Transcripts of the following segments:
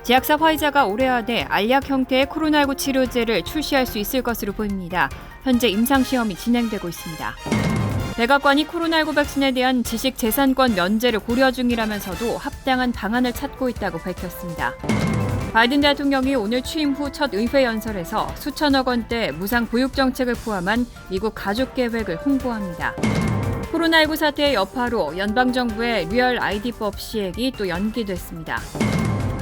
제약사 화이자가 올해 안에 알약 형태의 코로나19 치료제를 출시할 수 있을 것으로 보입니다. 현재 임상시험이 진행되고 있습니다. 백악관이 코로나19 백신에 대한 지식재산권 면제를 고려 중이라면서도 합당한 방안을 찾고 있다고 밝혔습니다. 바이든 대통령이 오늘 취임 후 첫 의회 연설에서 수천억 원대 무상 보육 정책을 포함한 미국 가족 계획을 홍보합니다. 코로나19 사태의 여파로 연방정부의 리얼 아이디법 시행이 또 연기됐습니다.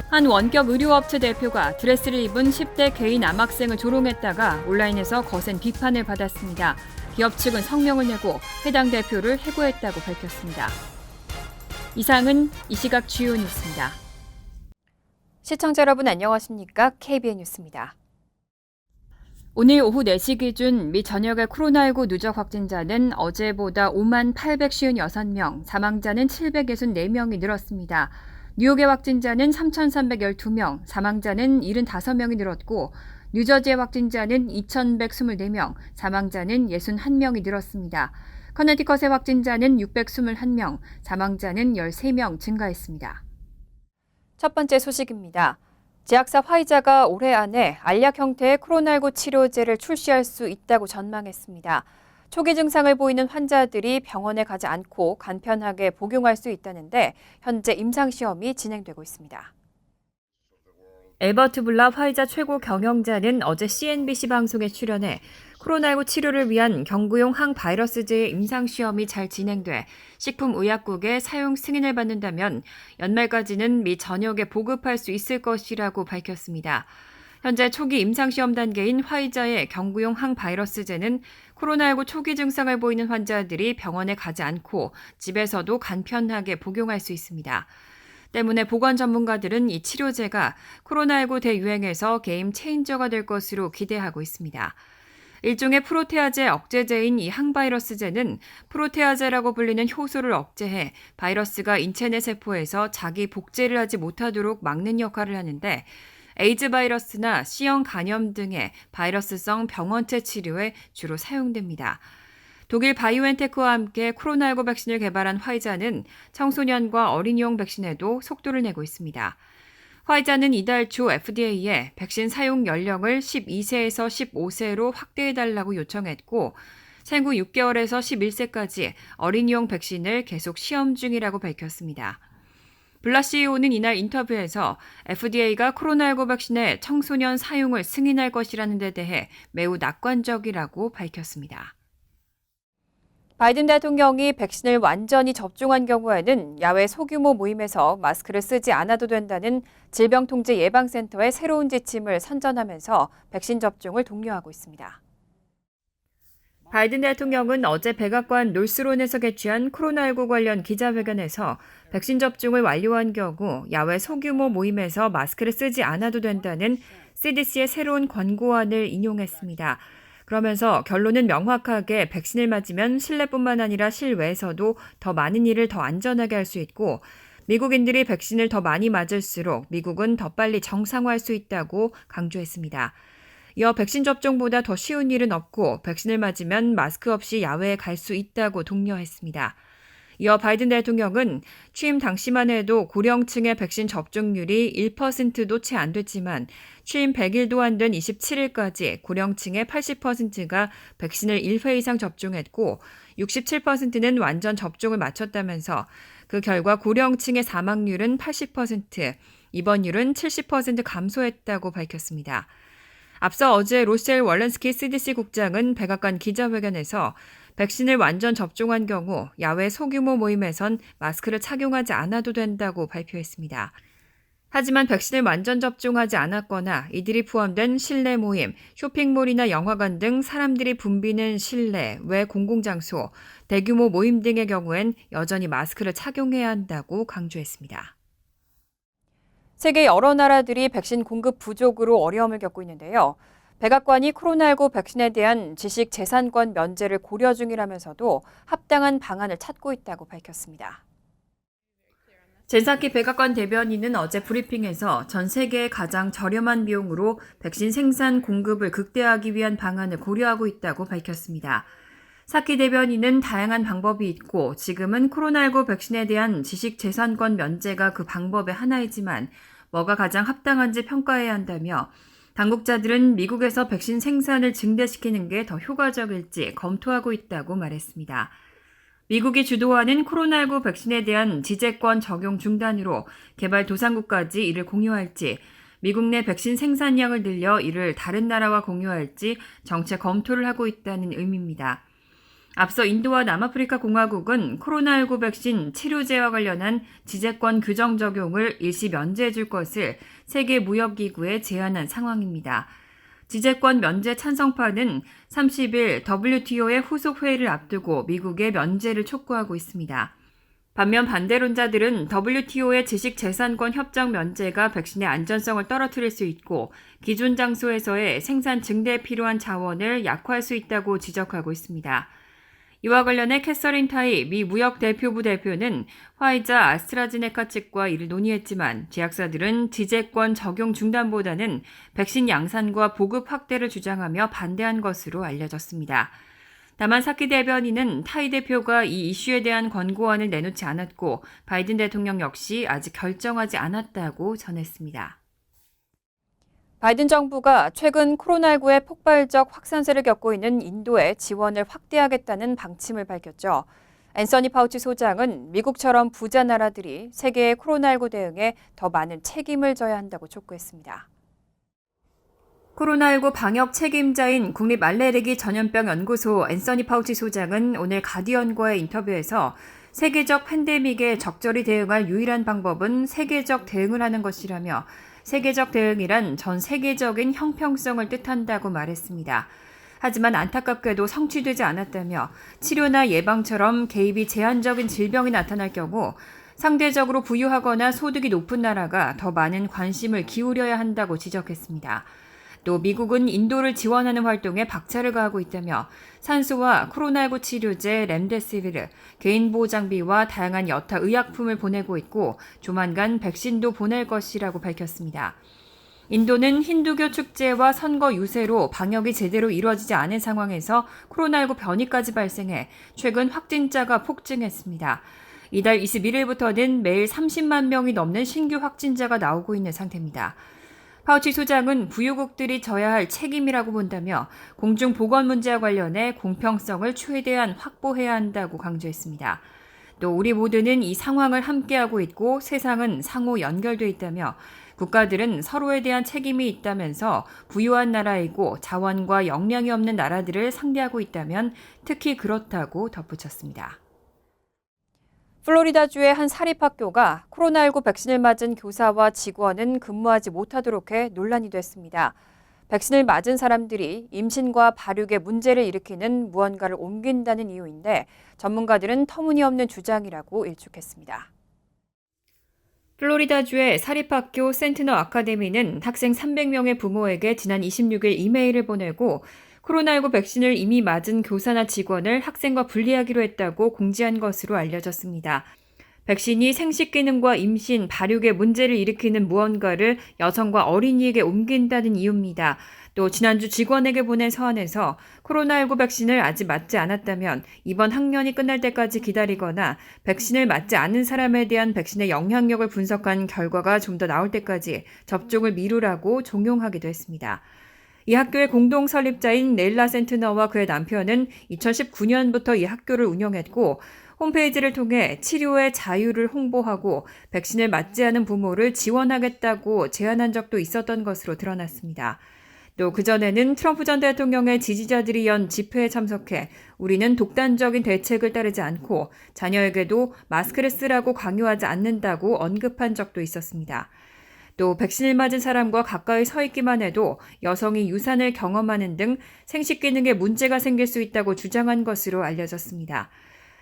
한 원격 의료업체 대표가 드레스를 입은 10대 개인 남학생을 조롱했다가 온라인에서 거센 비판을 받았습니다. 기업 측은 성명을 내고 해당 대표를 해고했다고 밝혔습니다. 이상은 이 시각 주요 뉴스입니다. 시청자 여러분 안녕하십니까? KBN 뉴스입니다. 오늘 오후 4시 기준 미 전역의 코로나19 누적 확진자는 어제보다 5만 856명, 사망자는 764명이 늘었습니다. 뉴욕의 확진자는 3,312명, 사망자는 75명이 늘었고 뉴저지의 확진자는 2,124명, 사망자는 61명이 늘었습니다. 커네티컷의 확진자는 621명, 사망자는 13명 증가했습니다. 첫 번째 소식입니다. 제약사 화이자가 올해 안에 알약 형태의 코로나19 치료제를 출시할 수 있다고 전망했습니다. 초기 증상을 보이는 환자들이 병원에 가지 않고 간편하게 복용할 수 있다는데 현재 임상시험이 진행되고 있습니다. 엘버트 블라 화이자 최고 경영자는 어제 CNBC 방송에 출연해 코로나19 치료를 위한 경구용 항바이러스제의 임상시험이 잘 진행돼 식품의약국에 사용 승인을 받는다면 연말까지는 미 전역에 보급할 수 있을 것이라고 밝혔습니다. 현재 초기 임상시험 단계인 화이자의 경구용 항바이러스제는 코로나19 초기 증상을 보이는 환자들이 병원에 가지 않고 집에서도 간편하게 복용할 수 있습니다. 때문에 보건 전문가들은 이 치료제가 코로나19 대유행에서 게임 체인저가 될 것으로 기대하고 있습니다. 일종의 프로테아제 억제제인 이 항바이러스제는 프로테아제라고 불리는 효소를 억제해 바이러스가 인체 내 세포에서 자기 복제를 하지 못하도록 막는 역할을 하는데 에이즈 바이러스나 C형 간염 등의 바이러스성 병원체 치료에 주로 사용됩니다. 독일 바이오엔테크와 함께 코로나19 백신을 개발한 화이자는 청소년과 어린이용 백신에도 속도를 내고 있습니다. 화이자는 이달 초 FDA에 백신 사용 연령을 12세에서 15세로 확대해달라고 요청했고 생후 6개월에서 11세까지 어린이용 백신을 계속 시험 중이라고 밝혔습니다. 블라 CEO는 이날 인터뷰에서 FDA가 코로나19 백신의 청소년 사용을 승인할 것이라는 데 대해 매우 낙관적이라고 밝혔습니다. 바이든 대통령이 백신을 완전히 접종한 경우에는 야외 소규모 모임에서 마스크를 쓰지 않아도 된다는 질병통제예방센터의 새로운 지침을 선전하면서 백신 접종을 독려하고 있습니다. 바이든 대통령은 어제 백악관 놀스론에서 개최한 코로나19 관련 기자회견에서 백신 접종을 완료한 경우 야외 소규모 모임에서 마스크를 쓰지 않아도 된다는 CDC의 새로운 권고안을 인용했습니다. 그러면서 결론은 명확하게 백신을 맞으면 실내뿐만 아니라 실외에서도 더 많은 일을 더 안전하게 할 수 있고 미국인들이 백신을 더 많이 맞을수록 미국은 더 빨리 정상화할 수 있다고 강조했습니다. 이어 백신 접종보다 더 쉬운 일은 없고 백신을 맞으면 마스크 없이 야외에 갈 수 있다고 독려했습니다. 이어 바이든 대통령은 취임 당시만 해도 고령층의 백신 접종률이 1%도 채 안 됐지만 취임 100일도 안 된 27일까지 고령층의 80%가 백신을 1회 이상 접종했고 67%는 완전 접종을 마쳤다면서 그 결과 고령층의 사망률은 80%, 입원율은 70% 감소했다고 밝혔습니다. 앞서 어제 로셀 월렌스키 CDC 국장은 백악관 기자회견에서 백신을 완전 접종한 경우 야외 소규모 모임에선 마스크를 착용하지 않아도 된다고 발표했습니다. 하지만 백신을 완전 접종하지 않았거나 이들이 포함된 실내 모임, 쇼핑몰이나 영화관 등 사람들이 붐비는 실내, 외 공공장소, 대규모 모임 등의 경우엔 여전히 마스크를 착용해야 한다고 강조했습니다. 세계 여러 나라들이 백신 공급 부족으로 어려움을 겪고 있는데요. 백악관이 코로나19 백신에 대한 지식재산권 면제를 고려 중이라면서도 합당한 방안을 찾고 있다고 밝혔습니다. 젠사키 백악관 대변인은 어제 브리핑에서 전 세계의 가장 저렴한 비용으로 백신 생산 공급을 극대화하기 위한 방안을 고려하고 있다고 밝혔습니다. 사키 대변인은 다양한 방법이 있고 지금은 코로나19 백신에 대한 지식재산권 면제가 그 방법의 하나이지만 뭐가 가장 합당한지 평가해야 한다며 당국자들은 미국에서 백신 생산을 증대시키는 게 더 효과적일지 검토하고 있다고 말했습니다. 미국이 주도하는 코로나19 백신에 대한 지재권 적용 중단으로 개발도상국까지 이를 공유할지, 미국 내 백신 생산량을 늘려 이를 다른 나라와 공유할지 정책 검토를 하고 있다는 의미입니다. 앞서 인도와 남아프리카 공화국은 코로나19 백신 치료제와 관련한 지재권 규정 적용을 일시 면제해 줄 것을 세계무역기구에 제안한 상황입니다. 지재권 면제 찬성파는 30일 WTO의 후속 회의를 앞두고 미국의 면제를 촉구하고 있습니다. 반면 반대론자들은 WTO의 지식재산권 협정 면제가 백신의 안전성을 떨어뜨릴 수 있고 기존 장소에서의 생산 증대에 필요한 자원을 약화할 수 있다고 지적하고 있습니다. 이와 관련해 캐서린 타이 미 무역대표부 대표는 화이자 아스트라제네카 측과 이를 논의했지만 제약사들은 지재권 적용 중단보다는 백신 양산과 보급 확대를 주장하며 반대한 것으로 알려졌습니다. 다만 사키 대변인은 타이 대표가 이 이슈에 대한 권고안을 내놓지 않았고 바이든 대통령 역시 아직 결정하지 않았다고 전했습니다. 바이든 정부가 최근 코로나19의 폭발적 확산세를 겪고 있는 인도에 지원을 확대하겠다는 방침을 밝혔죠. 앤서니 파우치 소장은 미국처럼 부자 나라들이 세계의 코로나19 대응에 더 많은 책임을 져야 한다고 촉구했습니다. 코로나19 방역 책임자인 국립알레르기 전염병 연구소 앤서니 파우치 소장은 오늘 가디언과의 인터뷰에서 세계적 팬데믹에 적절히 대응할 유일한 방법은 세계적 대응을 하는 것이라며 세계적 대응이란 전 세계적인 형평성을 뜻한다고 말했습니다. 하지만 안타깝게도 성취되지 않았다며 치료나 예방처럼 개입이 제한적인 질병이 나타날 경우 상대적으로 부유하거나 소득이 높은 나라가 더 많은 관심을 기울여야 한다고 지적했습니다. 또 미국은 인도를 지원하는 활동에 박차를 가하고 있다며 산소와 코로나19 치료제 렘데시비르, 개인보호 장비와 다양한 여타 의약품을 보내고 있고 조만간 백신도 보낼 것이라고 밝혔습니다. 인도는 힌두교 축제와 선거 유세로 방역이 제대로 이루어지지 않은 상황에서 코로나19 변이까지 발생해 최근 확진자가 폭증했습니다. 이달 21일부터는 매일 30만 명이 넘는 신규 확진자가 나오고 있는 상태입니다. 파우치 소장은 부유국들이 져야 할 책임이라고 본다며 공중보건 문제와 관련해 공평성을 최대한 확보해야 한다고 강조했습니다. 또 우리 모두는 이 상황을 함께하고 있고 세상은 상호 연결돼 있다며 국가들은 서로에 대한 책임이 있다면서 부유한 나라이고 자원과 역량이 없는 나라들을 상대하고 있다면 특히 그렇다고 덧붙였습니다. 플로리다주의 한 사립학교가 코로나19 백신을 맞은 교사와 직원은 근무하지 못하도록 해 논란이 됐습니다. 백신을 맞은 사람들이 임신과 발육에 문제를 일으키는 무언가를 옮긴다는 이유인데 전문가들은 터무니없는 주장이라고 일축했습니다. 플로리다주의 사립학교 센트너 아카데미는 학생 300명의 부모에게 지난 26일 이메일을 보내고 코로나19 백신을 이미 맞은 교사나 직원을 학생과 분리하기로 했다고 공지한 것으로 알려졌습니다. 백신이 생식 기능과 임신, 발육에 문제를 일으키는 무언가를 여성과 어린이에게 옮긴다는 이유입니다. 또 지난주 직원에게 보낸 서한에서 코로나19 백신을 아직 맞지 않았다면 이번 학년이 끝날 때까지 기다리거나 백신을 맞지 않은 사람에 대한 백신의 영향력을 분석한 결과가 좀 더 나올 때까지 접종을 미루라고 종용하기도 했습니다. 이 학교의 공동 설립자인 네일라 센트너와 그의 남편은 2019년부터 이 학교를 운영했고 홈페이지를 통해 치료의 자유를 홍보하고 백신을 맞지 않은 부모를 지원하겠다고 제안한 적도 있었던 것으로 드러났습니다. 또 그전에는 트럼프 전 대통령의 지지자들이 연 집회에 참석해 우리는 독단적인 대책을 따르지 않고 자녀에게도 마스크를 쓰라고 강요하지 않는다고 언급한 적도 있었습니다. 또 백신을 맞은 사람과 가까이 서 있기만 해도 여성이 유산을 경험하는 등 생식 기능에 문제가 생길 수 있다고 주장한 것으로 알려졌습니다.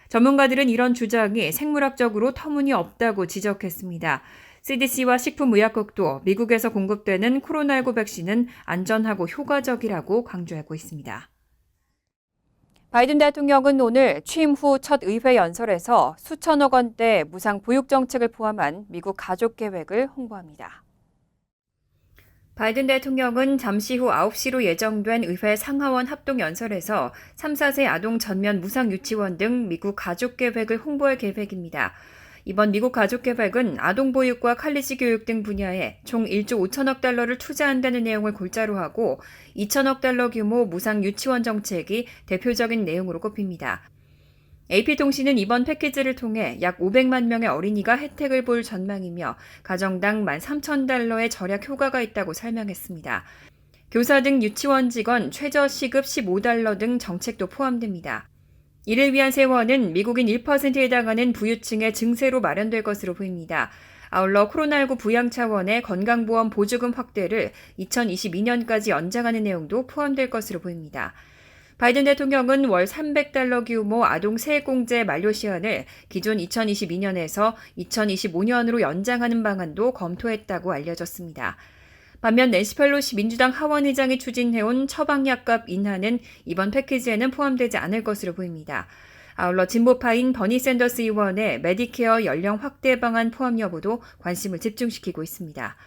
전문가들은 이런 주장이 생물학적으로 터무니없다고 지적했습니다. CDC와 식품의약국도 미국에서 공급되는 코로나19 백신은 안전하고 효과적이라고 강조하고 있습니다. 바이든 대통령은 오늘 취임 후 첫 의회 연설에서 수천억 원대 무상 보육 정책을 포함한 미국 가족 계획을 홍보합니다. 바이든 대통령은 잠시 후 9시로 예정된 의회 상하원 합동 연설에서 3, 4세 아동 전면 무상 유치원 등 미국 가족 계획을 홍보할 계획입니다. 이번 미국 가족개발은 아동보육과 칼리지 교육 등 분야에 총 1조 5천억 달러를 투자한다는 내용을 골자로 하고 2천억 달러 규모 무상 유치원 정책이 대표적인 내용으로 꼽힙니다. AP통신은 이번 패키지를 통해 약 500만 명의 어린이가 혜택을 볼 전망이며 가정당 13,000달러의 절약 효과가 있다고 설명했습니다. 교사 등 유치원 직원 최저 시급 15달러 등 정책도 포함됩니다. 이를 위한 세원은 미국인 1%에 해당하는 부유층의 증세로 마련될 것으로 보입니다. 아울러 코로나19 부양 차원의 건강보험 보조금 확대를 2022년까지 연장하는 내용도 포함될 것으로 보입니다. 바이든 대통령은 월 300달러 규모 아동 세액공제 만료 시한을 기존 2022년에서 2025년으로 연장하는 방안도 검토했다고 알려졌습니다. 반면 낸시 펠로시 민주당 하원의장이 추진해온 처방약값 인하는 이번 패키지에는 포함되지 않을 것으로 보입니다. 아울러 진보파인 버니 샌더스 의원의 메디케어 연령 확대 방안 포함 여부도 관심을 집중시키고 있습니다.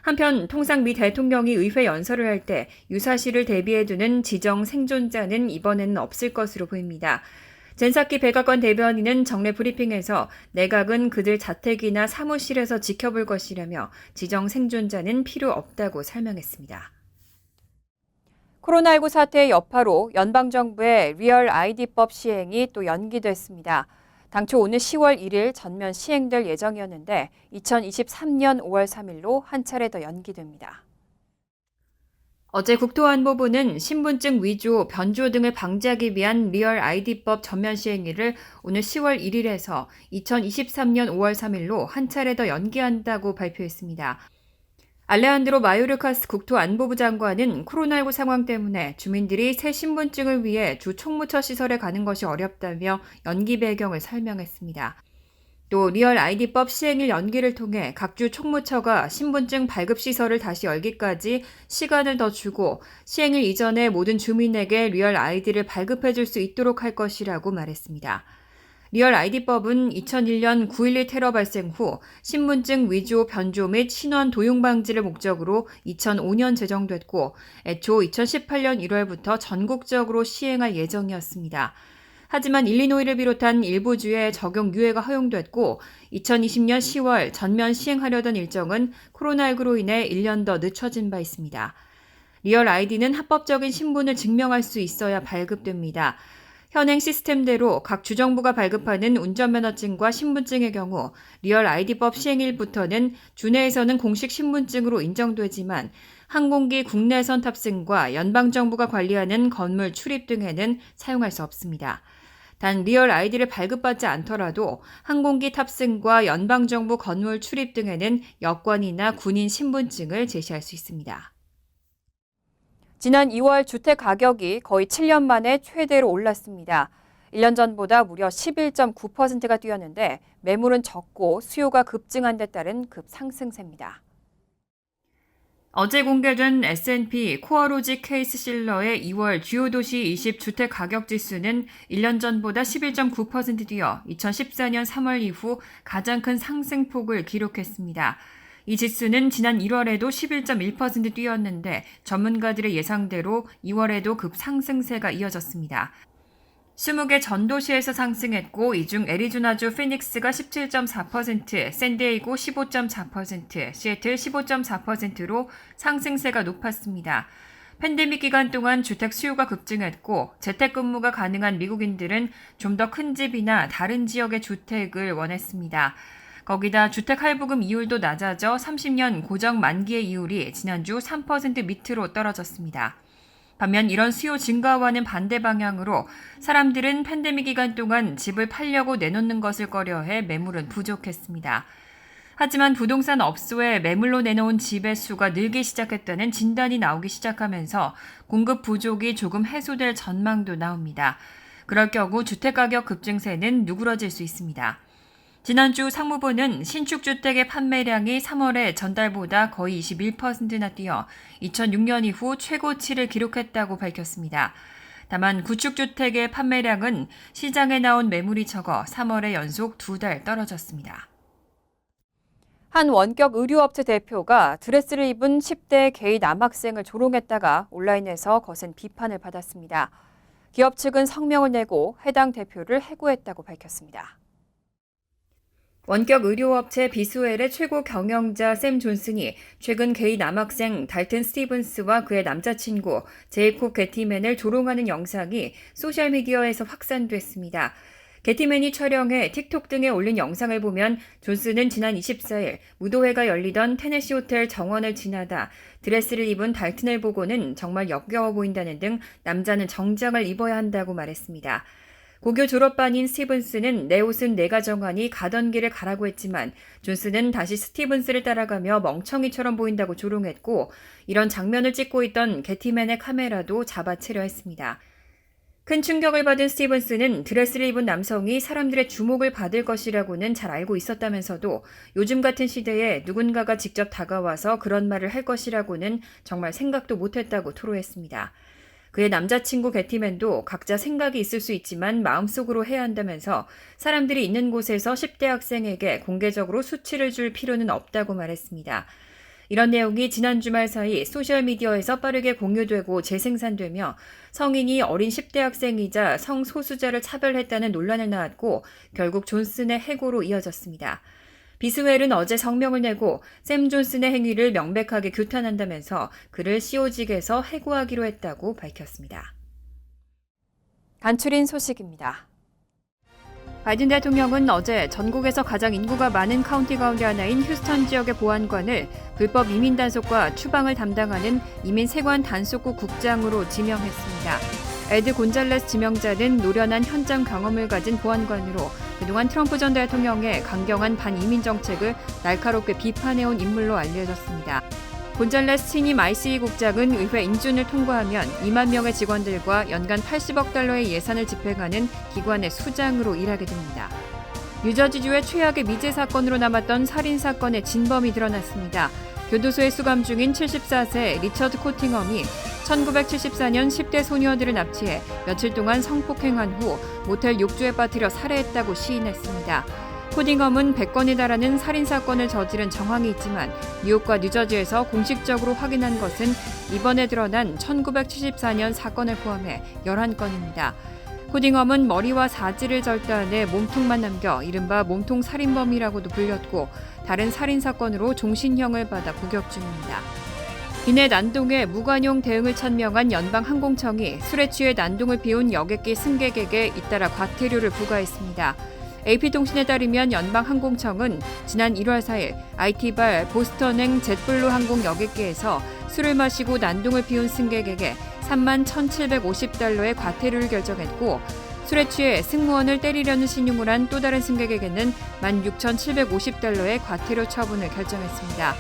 한편 통상 미 대통령이 의회 연설을 할 때 유사시를 대비해 두는 지정 생존자는 이번에는 없을 것으로 보입니다. 젠사키 백악관 대변인은 정례 브리핑에서 내각은 그들 자택이나 사무실에서 지켜볼 것이라며 지정 생존자는 필요 없다고 설명했습니다. 코로나19 사태의 여파로 연방정부의 리얼 아이디법 시행이 또 연기됐습니다. 당초 오는 10월 1일 전면 시행될 예정이었는데 2023년 5월 3일로 한 차례 더 연기됩니다. 어제 국토안보부는 신분증 위조, 변조 등을 방지하기 위한 리얼 아이디법 전면 시행일을 오늘 10월 1일에서 2023년 5월 3일로 한 차례 더 연기한다고 발표했습니다. 알레한드로 마요르카스 국토안보부 장관은 코로나19 상황 때문에 주민들이 새 신분증을 위해 주 총무처 시설에 가는 것이 어렵다며 연기 배경을 설명했습니다. 또 리얼 아이디법 시행일 연기를 통해 각주 총무처가 신분증 발급 시설을 다시 열기까지 시간을 더 주고 시행일 이전에 모든 주민에게 리얼 아이디를 발급해 줄 수 있도록 할 것이라고 말했습니다. 리얼 아이디법은 2001년 9.11 테러 발생 후 신분증 위조, 변조 및 신원 도용 방지를 목적으로 2005년 제정됐고 애초 2018년 1월부터 전국적으로 시행할 예정이었습니다. 하지만 일리노이를 비롯한 일부 주에 적용 유예가 허용됐고 2020년 10월 전면 시행하려던 일정은 코로나19로 인해 1년 더 늦춰진 바 있습니다. 리얼 아이디는 합법적인 신분을 증명할 수 있어야 발급됩니다. 현행 시스템대로 각 주정부가 발급하는 운전면허증과 신분증의 경우 리얼 아이디법 시행일부터는 주내에서는 공식 신분증으로 인정되지만 항공기 국내선 탑승과 연방정부가 관리하는 건물 출입 등에는 사용할 수 없습니다. 단 리얼 아이디를 발급받지 않더라도 항공기 탑승과 연방정부 건물 출입 등에는 여권이나 군인 신분증을 제시할 수 있습니다. 지난 2월 주택 가격이 거의 7년 만에 최대로 올랐습니다. 1년 전보다 무려 11.9%가 뛰었는데 매물은 적고 수요가 급증한 데 따른 급상승세입니다. 어제 공개된 S&P 코어로지 케이스 실러의 2월 주요 도시 20 주택 가격 지수는 1년 전보다 11.9% 뛰어 2014년 3월 이후 가장 큰 상승폭을 기록했습니다. 이 지수는 지난 1월에도 11.1% 뛰었는데 전문가들의 예상대로 2월에도 급상승세가 이어졌습니다. 20개 전도시에서 상승했고 이 중 애리조나주 피닉스가 17.4%, 샌디에이고 15.4%, 시애틀 15.4%로 상승세가 높았습니다. 팬데믹 기간 동안 주택 수요가 급증했고 재택근무가 가능한 미국인들은 좀 더 큰 집이나 다른 지역의 주택을 원했습니다. 거기다 주택 할부금 이율도 낮아져 30년 고정 만기의 이율이 지난주 3% 밑으로 떨어졌습니다. 반면 이런 수요 증가와는 반대 방향으로 사람들은 팬데믹 기간 동안 집을 팔려고 내놓는 것을 꺼려해 매물은 부족했습니다. 하지만 부동산 업소에 매물로 내놓은 집의 수가 늘기 시작했다는 진단이 나오기 시작하면서 공급 부족이 조금 해소될 전망도 나옵니다. 그럴 경우 주택가격 급증세는 누그러질 수 있습니다. 지난주 상무부는 신축주택의 판매량이 3월에 전달보다 거의 21%나 뛰어 2006년 이후 최고치를 기록했다고 밝혔습니다. 다만 구축주택의 판매량은 시장에 나온 매물이 적어 3월에 연속 2달 떨어졌습니다. 한 원격 의류업체 대표가 드레스를 입은 10대 게이 남학생을 조롱했다가 온라인에서 거센 비판을 받았습니다. 기업 측은 성명을 내고 해당 대표를 해고했다고 밝혔습니다. 원격 의료업체 비스웰의 최고 경영자 샘 존슨이 최근 게이 남학생 달튼 스티븐스와 그의 남자친구 제이콥 게티맨을 조롱하는 영상이 소셜미디어에서 확산됐습니다. 게티맨이 촬영해 틱톡 등에 올린 영상을 보면 존슨은 지난 24일 무도회가 열리던 테네시 호텔 정원을 지나다 드레스를 입은 달튼을 보고는 정말 역겨워 보인다는 등 남자는 정장을 입어야 한다고 말했습니다. 고교 졸업반인 스티븐스는 내 옷은 내가 정하니 가던 길을 가라고 했지만 존슨은 다시 스티븐스를 따라가며 멍청이처럼 보인다고 조롱했고 이런 장면을 찍고 있던 게티맨의 카메라도 잡아채려 했습니다. 큰 충격을 받은 스티븐스는 드레스를 입은 남성이 사람들의 주목을 받을 것이라고는 잘 알고 있었다면서도 요즘 같은 시대에 누군가가 직접 다가와서 그런 말을 할 것이라고는 정말 생각도 못했다고 토로했습니다. 그의 남자친구 게티맨도 각자 생각이 있을 수 있지만 마음속으로 해야 한다면서 사람들이 있는 곳에서 10대 학생에게 공개적으로 수치를 줄 필요는 없다고 말했습니다. 이런 내용이 지난 주말 사이 소셜미디어에서 빠르게 공유되고 재생산되며 성인이 어린 10대 학생이자 성소수자를 차별했다는 논란을 낳았고 결국 존슨의 해고로 이어졌습니다. 비스웰은 어제 성명을 내고 샘 존슨의 행위를 명백하게 규탄한다면서 그를 CO직에서 해고하기로 했다고 밝혔습니다. 간추린 소식입니다. 바이든 대통령은 어제 전국에서 가장 인구가 많은 카운티 가운데 하나인 휴스턴 지역의 보안관을 불법 이민 단속과 추방을 담당하는 이민 세관 단속국 국장으로 지명했습니다. 에드 곤잘레스 지명자는 노련한 현장 경험을 가진 보안관으로 그동안 트럼프 전 대통령의 강경한 반이민 정책을 날카롭게 비판해온 인물로 알려졌습니다. 곤잘레스 신임 ICE 국장은 의회 인준을 통과하면 2만 명의 직원들과 연간 80억 달러의 예산을 집행하는 기관의 수장으로 일하게 됩니다. 뉴저지주의 최악의 미제 사건으로 남았던 살인 사건의 진범이 드러났습니다. 교도소에 수감 중인 74세 리처드 코팅엄이 1974년 10대 소녀들을 납치해 며칠 동안 성폭행한 후 모텔 욕조에 빠뜨려 살해했다고 시인했습니다. 코팅엄은 100건에 달하는 살인사건을 저지른 정황이 있지만 뉴욕과 뉴저지에서 공식적으로 확인한 것은 이번에 드러난 1974년 사건을 포함해 11건입니다. 코팅엄은 머리와 사지를 절단해 몸통만 남겨 이른바 몸통 살인범이라고도 불렸고 다른 살인사건으로 종신형을 받아 복역 중입니다. 이내 난동에 무관용 대응을 천명한 연방항공청이 술에 취해 난동을 피운 여객기 승객에게 잇따라 과태료를 부과했습니다. AP통신에 따르면 연방항공청은 지난 1월 4일 IT발 보스턴행 젯블루 항공 여객기에서 술을 마시고 난동을 피운 승객에게 3만 1,750달러의 과태료를 결정했고 술에 취해 승무원을 때리려는 신용을 한 또 다른 승객에게는 16,750달러의 과태료 처분을 결정했습니다.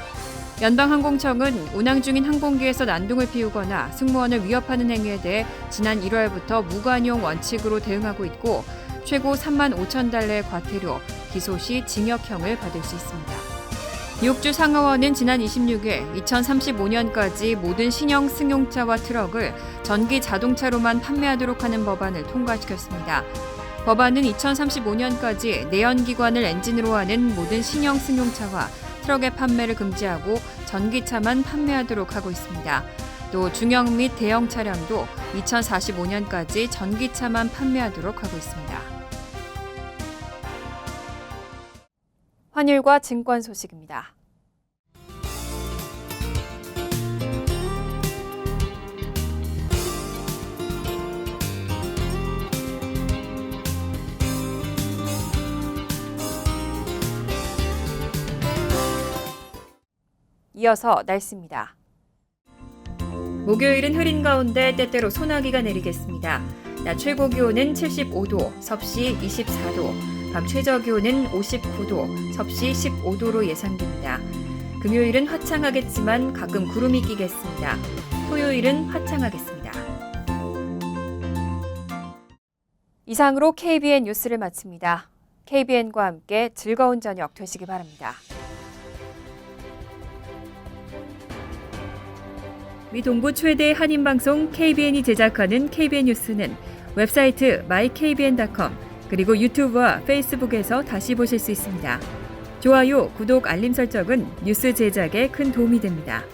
연방항공청은 운항 중인 항공기에서 난동을 피우거나 승무원을 위협하는 행위에 대해 지난 1월부터 무관용 원칙으로 대응하고 있고 최고 3만 5천 달러의 과태료, 기소 시 징역형을 받을 수 있습니다. 뉴욕주 상하원은 지난 26일 2035년까지 모든 신형 승용차와 트럭을 전기 자동차로만 판매하도록 하는 법안을 통과시켰습니다. 법안은 2035년까지 내연기관을 엔진으로 하는 모든 신형 승용차와 트럭의 판매를 금지하고 전기차만 판매하도록 하고 있습니다. 또 중형 및 대형 차량도 2045년까지 전기차만 판매하도록 하고 있습니다. 환율과 증권 소식입니다. 이어서 날씨입니다. 목요일은 흐린 가운데 때때로 소나기가 내리겠습니다. 낮 최고 기온은 75도, 섭씨 24도, 밤 최저 기온은 59도, 섭씨 15도로 예상됩니다. 금요일은 화창하겠지만 가끔 구름이 끼겠습니다. 토요일은 화창하겠습니다. 이상으로 KBN 뉴스를 마칩니다. KBN과 함께 즐거운 저녁 되시기 바랍니다. 미 동부 최대 한인방송 KBN이 제작하는 KBN 뉴스는 웹사이트 mykbn.com 그리고 유튜브와 페이스북에서 다시 보실 수 있습니다. 좋아요, 구독, 알림 설정은 뉴스 제작에 큰 도움이 됩니다.